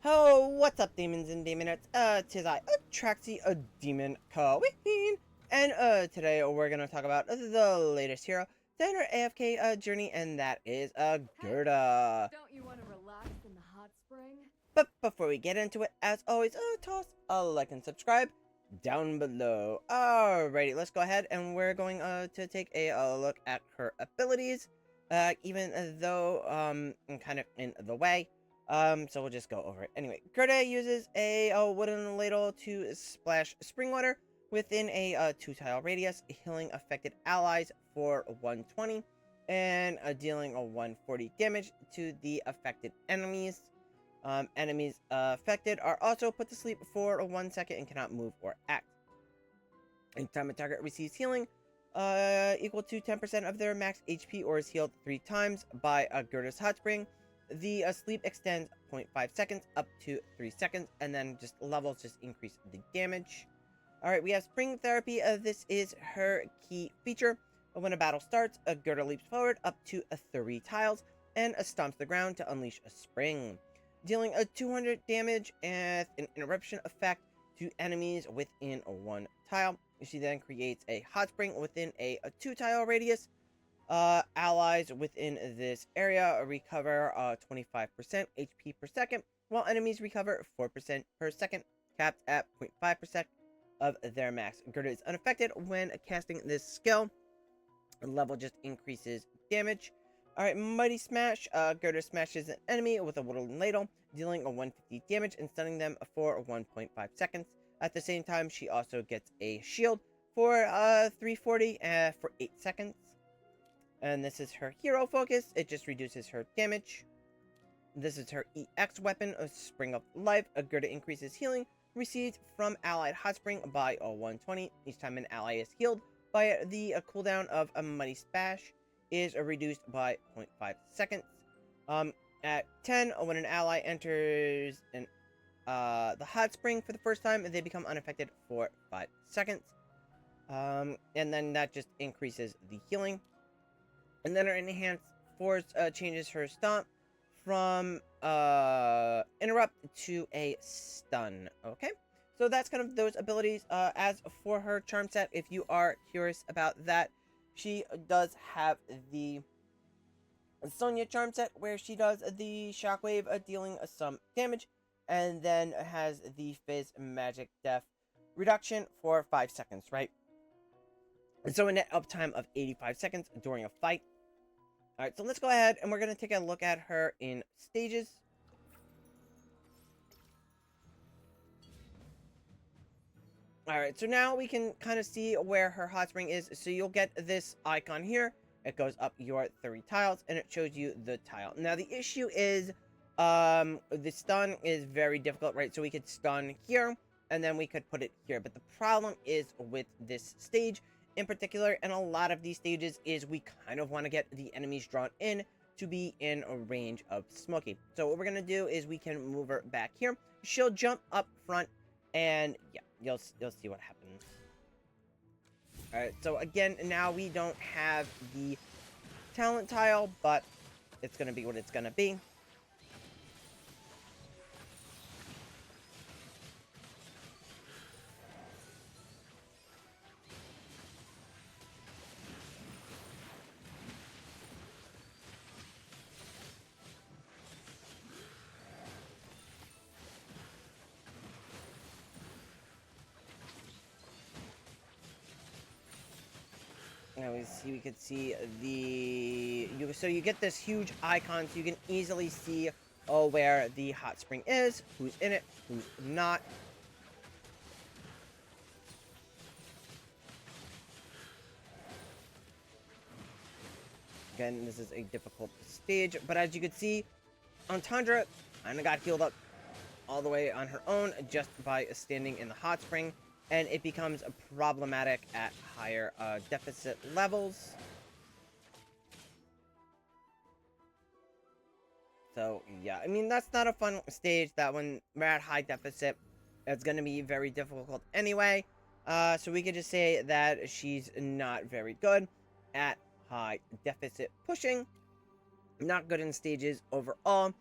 Oh, what's up, demons and demonettes? Tis I, Atraxi, a demon queen, and today we're gonna talk about the latest hero in our AFK journey, and that is Gerda. Don't you want to relax in the hot spring? But before we get into it, as always, toss a like and subscribe down below. Alrighty, let's go ahead and we're going to take a look at her abilities. Even though I'm kind of in the way. So we'll just go over it. Anyway, Gerda uses a wooden ladle to splash spring water within a 2-tile radius, healing affected allies for 120 and dealing a 140 damage to the affected enemies. Enemies affected are also put to sleep for 1 second and cannot move or act. Anytime a target receives healing equal to 10% of their max HP or is healed 3 times by Gerda's Hot Spring, the sleep extends 0.5 seconds up to 3 seconds, and then just levels just increase the damage. Alright, we have Spring Therapy. This is her key feature. When a battle starts, Gerda leaps forward up to 3 tiles and stomps the ground to unleash a spring, dealing a 200 damage and an interruption effect to enemies within 1 tile. She then creates a hot spring within a 2-tile radius. Allies within this area recover 25% HP per second, while enemies recover 4% per second, capped at 0.5% of their max. Gerda is unaffected when casting this skill. The level just increases damage. Alright, Mighty Smash. Gerda smashes an enemy with a wooden ladle, dealing a 150 damage and stunning them for 1.5 seconds. At the same time, she also gets a shield for 340 for 8 seconds. And this is her hero focus. It just reduces her damage. This is her EX weapon, a Spring of Life. Gerda increases healing received from allied hot spring by 120. Each time an ally is healed by the cooldown of a Mighty Smash is reduced by 0.5 seconds. At 10, when an ally enters the hot spring for the first time, they become unaffected for 5 seconds. And then that just increases the healing. And then her Enhanced Force changes her stomp from interrupt to a stun. Okay, so that's kind of those abilities. As for her charm set, if you are curious about that, she does have the Sonya charm set where she does the shockwave dealing some damage, and then has the Fizz Magic Death reduction for 5 seconds, right? And so a net uptime of 85 seconds during a fight. Alright, so let's go ahead and we're going to take a look at her in stages. Alright, so now we can kind of see where her hot spring is. So you'll get this icon here. It goes up your 3 tiles and it shows you the tile. Now the issue is the stun is very difficult, right? So we could stun here and then we could put it here. But the problem is with this stage in particular, and a lot of these stages, is we kind of want to get the enemies drawn in to be in a range of Smokey. So what we're going to do is we can move her back here. She'll jump up front, and yeah, you'll see what happens. Alright, so again, now we don't have the talent tile, but it's going to be what it's going to be. Now we could see so you get this huge icon, so you can easily see where the hot spring is, who's in it, who's not. Again, this is a difficult stage, but as you can see, Entendre kind of got healed up all the way on her own just by standing in the hot spring. And it becomes problematic at higher deficit levels. So, yeah, I mean, that's not a fun stage. That when we're at high deficit, it's going to be very difficult anyway. So we could just say that she's not very good at high deficit pushing. Not good in stages overall.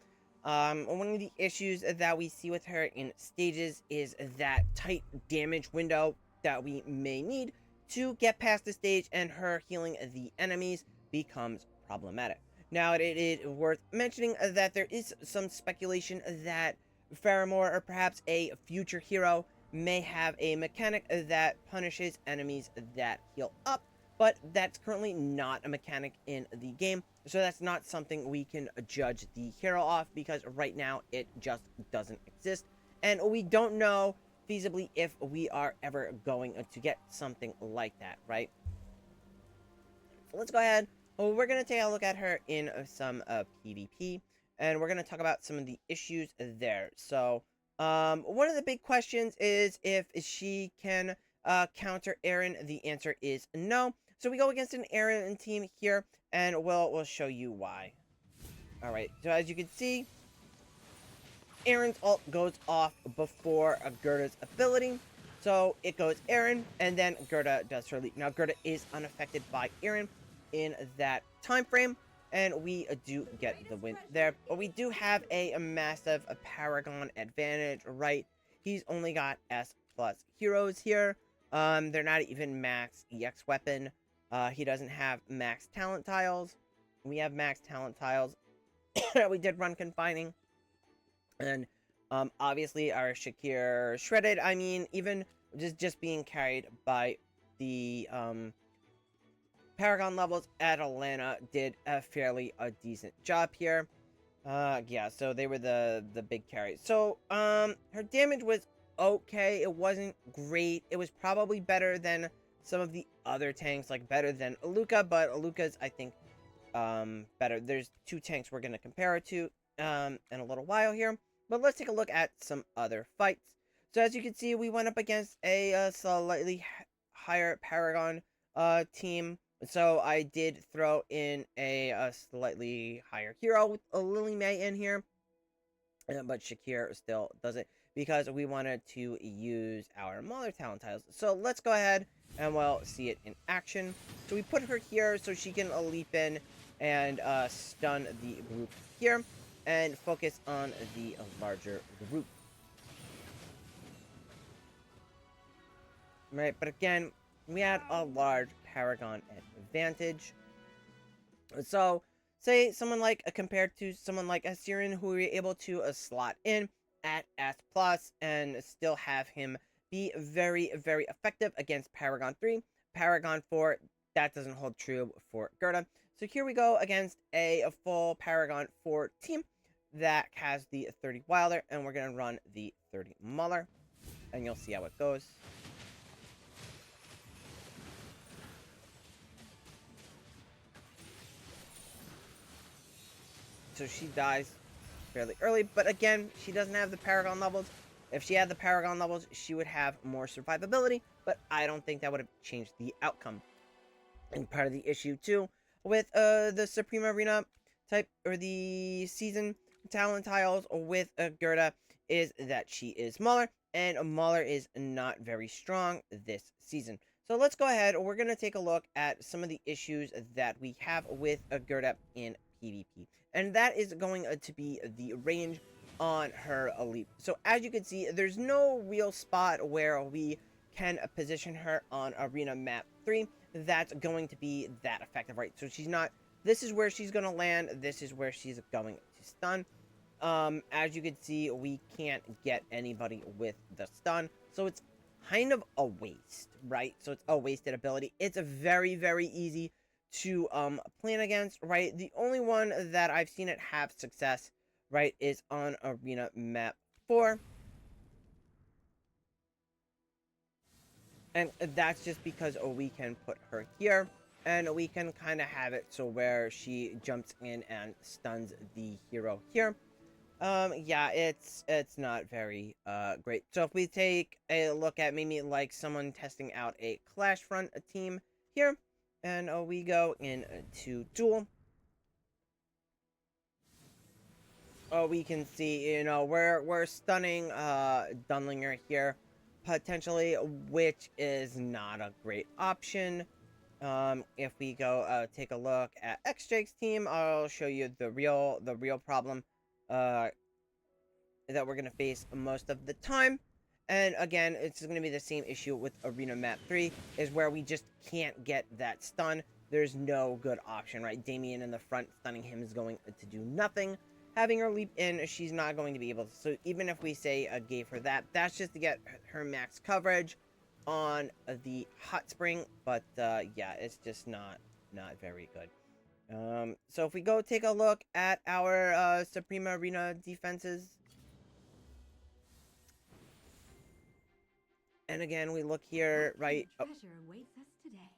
One of the issues that we see with her in stages is that tight damage window that we may need to get past the stage, and her healing the enemies becomes problematic. Now, it is worth mentioning that there is some speculation that Faramore, or perhaps a future hero, may have a mechanic that punishes enemies that heal up, but that's currently not a mechanic in the game, so that's not something we can judge the hero off, because right now it just doesn't exist, and we don't know feasibly if we are ever going to get something like that, right? So let's go ahead. We're going to take a look at her in some PvP, and we're going to talk about some of the issues there. So, one of the big questions is if she can counter Aaron. The answer is no. So we go against an Aaron team here, and we'll show you why. Alright, so as you can see, Aaron's ult goes off before Gerda's ability. So it goes Aaron, and then Gerda does her leap. Now, Gerda is unaffected by Aaron in that time frame, and we do get the win there. But we do have a massive Paragon advantage, right? He's only got S+ heroes here. They're not even max EX weapon. He doesn't have max talent tiles. We have max talent tiles. We did run confining. And obviously our Shakir shredded. I mean, even just being carried by the Paragon levels at Atlanta did a fairly decent job here. Yeah, so they were the big carries. So her damage was okay. It wasn't great. It was probably better than some of the other tanks, like better than Aluka, but Aluka's, I think, better. There's two tanks we're going to compare it to in a little while here. But let's take a look at some other fights. So as you can see, we went up against a slightly higher Paragon team. So I did throw in a slightly higher hero with a Lily May in here. But Shakir still does it because we wanted to use our Mauler talent tiles. So let's go ahead and we'll see it in action. So we put her here so she can leap in and stun the group here and focus on the larger group. Right, but again, we had a large Paragon advantage. So, say someone like, compared to someone like Assyrian, who were able to slot in at S+, and still have him be very, very effective against Paragon 3. Paragon 4, that doesn't hold true for Gerda. So here we go against a full Paragon 4 team that has the 30 Wilder, and we're going to run the 30 Mauler, and you'll see how it goes. So she dies fairly early, but again, she doesn't have the Paragon levels. If she had the Paragon levels, she would have more survivability, but I don't think that would have changed the outcome. And part of the issue, too, with the Supreme Arena type, or the season talent tiles with Gerda, is that she is Mauler, and Mauler is not very strong this season. So let's go ahead. We're going to take a look at some of the issues that we have with Gerda in PvP. And that is going to be the range on her leap. So as you can see, there's no real spot where we can position her on Arena Map 3 that's going to be that effective, right? So she's not, this is where she's going to land, this is where she's going to stun. As you can see, we can't get anybody with the stun, so it's kind of a waste, right? So it's a wasted ability. It's a very, very easy to plan against, right? The only one that I've seen it have success, right, is on Arena Map 4. And that's just because we can put her here, and we can kind of have it so where she jumps in and stuns the hero here. Yeah, it's not very great. So if we take a look at maybe like someone testing out a Clash Front team here, and we go into duel. We can see, you know, we're stunning Dunlinger here potentially, which is not a great option. If we go take a look at X-Jake's team, I'll show you the real problem uh, that we're going to face most of the time. And again, it's going to be the same issue with Arena Map 3, is where we just can't get that stun. There's no good option, right? Damien in the front, stunning him is going to do nothing. Having her leap in, she's not going to be able to. So even if we say gave her that, that's just to get her max coverage on the hot spring. But yeah, it's just not very good. So if we go take a look at our Suprema Arena defenses, and again we look here, right? Oh, Treasure awaits us today.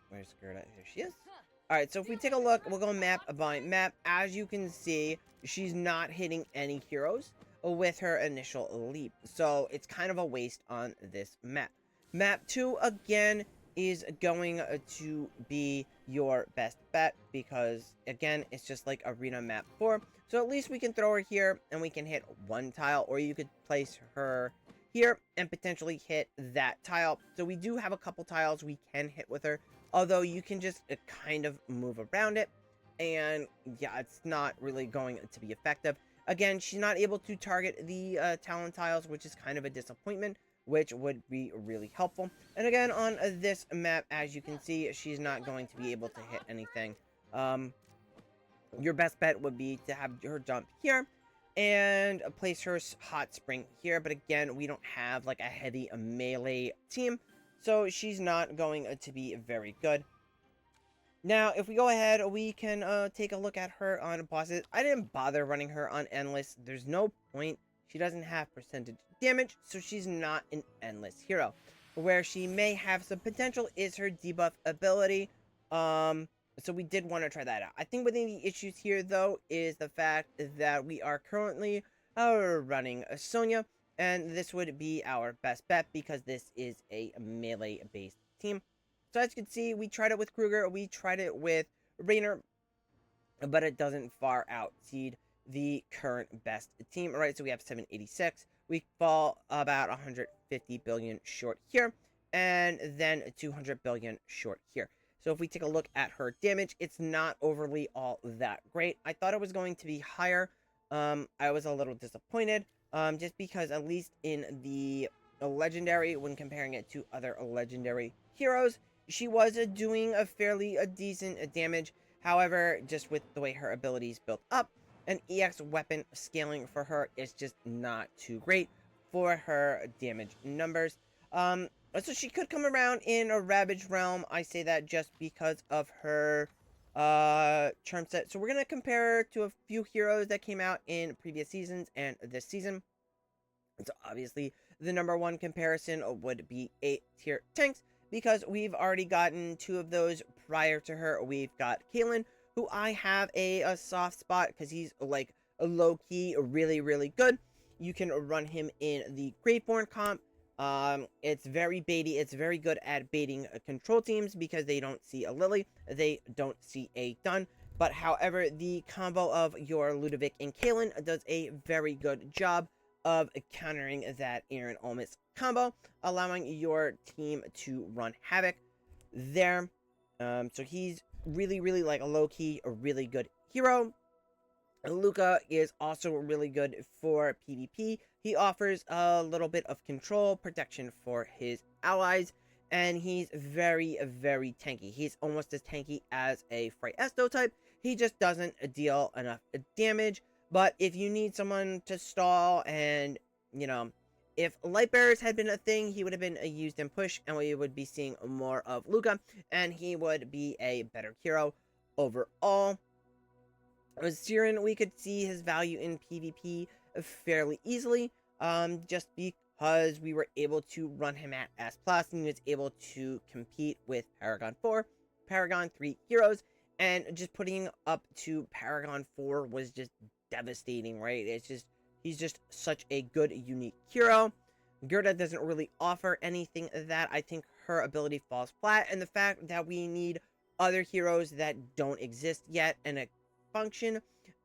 where's Gerda? Here she is. All right, so if we take a look, we'll go map by map. As you can see, she's not hitting any heroes with her initial leap, so it's kind of a waste on this map. Map 2 again is going to be your best bet, because again, it's just like Arena Map 4. So at least we can throw her here and we can hit one tile, or you could place her here and potentially hit that tile. So we do have a couple tiles we can hit with her, although you can just kind of move around it, and yeah, it's not really going to be effective. Again, she's not able to target the talent tiles, which is kind of a disappointment, which would be really helpful. And again, on this map, as you can see, she's not going to be able to hit anything. Your best bet would be to have her jump here and place her hot spring here. But again, we don't have like a heavy melee team, so she's not going to be very good. Now, if we go ahead, we can take a look at her on bosses. I didn't bother running her on endless. There's no point. She doesn't have percentage damage, so she's not an endless hero. Where she may have some potential is her debuff ability. So we did want to try that out. I think one of the issues here, though, is the fact that we are currently running Sonya, and this would be our best bet because this is a melee-based team. So as you can see, we tried it with Kruger, we tried it with Raynor, but it doesn't far outseed the current best team. All right, so we have 786. We fall about 150 billion short here, and then 200 billion short here. So if we take a look at her damage, it's not overly all that great. I thought it was going to be higher. I was a little disappointed, just because at least in the legendary, when comparing it to other legendary heroes, she was doing a fairly decent damage. However, just with the way her abilities built up, an EX weapon scaling for her is just not too great for her damage numbers. So she could come around in a Ravage Realm. I say that just because of her charm set. So we're going to compare her to a few heroes that came out in previous seasons and this season. So obviously, the number one comparison would be 8-tier tanks, because we've already gotten 2 of those prior to her. We've got Caitlyn, who I have a soft spot because he's like a low-key really, really good. You can run him in the Greatborn comp. It's very baity. It's very good at baiting control teams because they don't see a Lily. They don't see a Dun. But however, the combo of your Ludovic and Caitlyn does a very good job of countering that Aaron Olmis combo, allowing your team to run havoc there. So he's really, really like a low-key, a really good hero. Luca is also really good for PvP. He offers a little bit of control, protection for his allies, and he's very, very tanky. He's almost as tanky as a Fryesto type. He just doesn't deal enough damage. But if you need someone to stall, and, you know, if Light Bearers had been a thing, he would have been used in push, and we would be seeing more of Luca, and he would be a better hero overall. With Siren, we could see his value in PvP fairly easily, just because we were able to run him at S+, and he was able to compete with Paragon 4, Paragon 3 heroes, and just putting up to Paragon 4 was just devastating, right? It's just, he's just such a good, unique hero. Gerda doesn't really offer anything that I think her ability falls flat, and the fact that we need other heroes that don't exist yet, and a function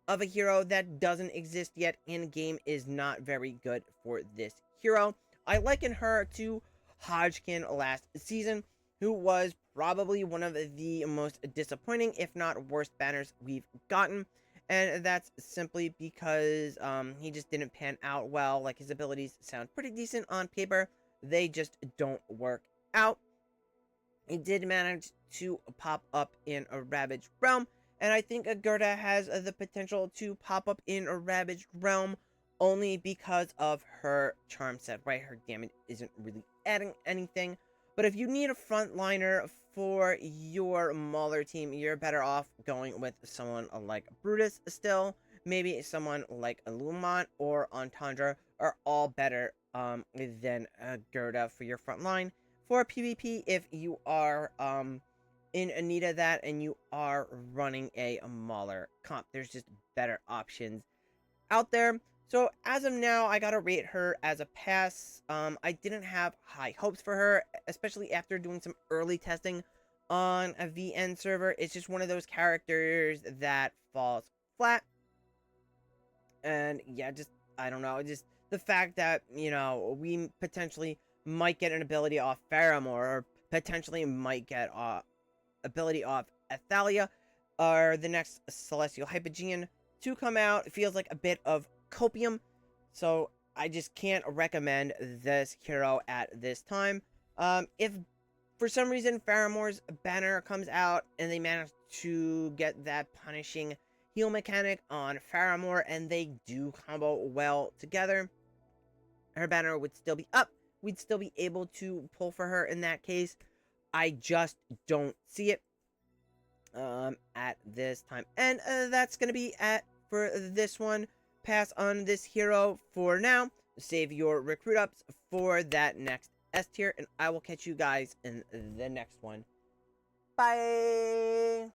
of a hero that doesn't exist yet in game is not very good for this hero. I liken her to Hodgkin last season, who was probably one of the most disappointing, if not worst, banners we've gotten. and that's simply because he just didn't pan out well. Like, his abilities sound pretty decent on paper, they just don't work out. He did manage to pop up in a Ravaged Realm, and I think Gerda has the potential to pop up in a Ravaged Realm only because of her charm set, right? Her damage isn't really adding anything. But if you need a frontliner for your Mauler team, you're better off going with someone like Brutus still. Maybe someone like Illumont or Entendre are all better than Gerda for your front line. For PvP, if you are in need of that and you are running a Mauler comp, there's just better options out there. So as of now, I gotta rate her as a pass. I didn't have high hopes for her, especially after doing some early testing on a VN server. It's just one of those characters that falls flat. And yeah, just, I don't know, just the fact that, you know, we potentially might get an ability off Faramore, or potentially might get ability off Athalia, or the next Celestial Hypogean to come out. It feels like a bit of copium, so I just can't recommend this hero at this time. If for some reason Faramore's banner comes out and they manage to get that punishing heal mechanic on Faramore and they do combo well together, her banner would still be up. We'd still be able to pull for her in that case. I just don't see it at this time. And that's going to be it for this one. Pass on this hero for now. Save your recruit ups for that next S tier, and I will catch you guys in the next one. Bye!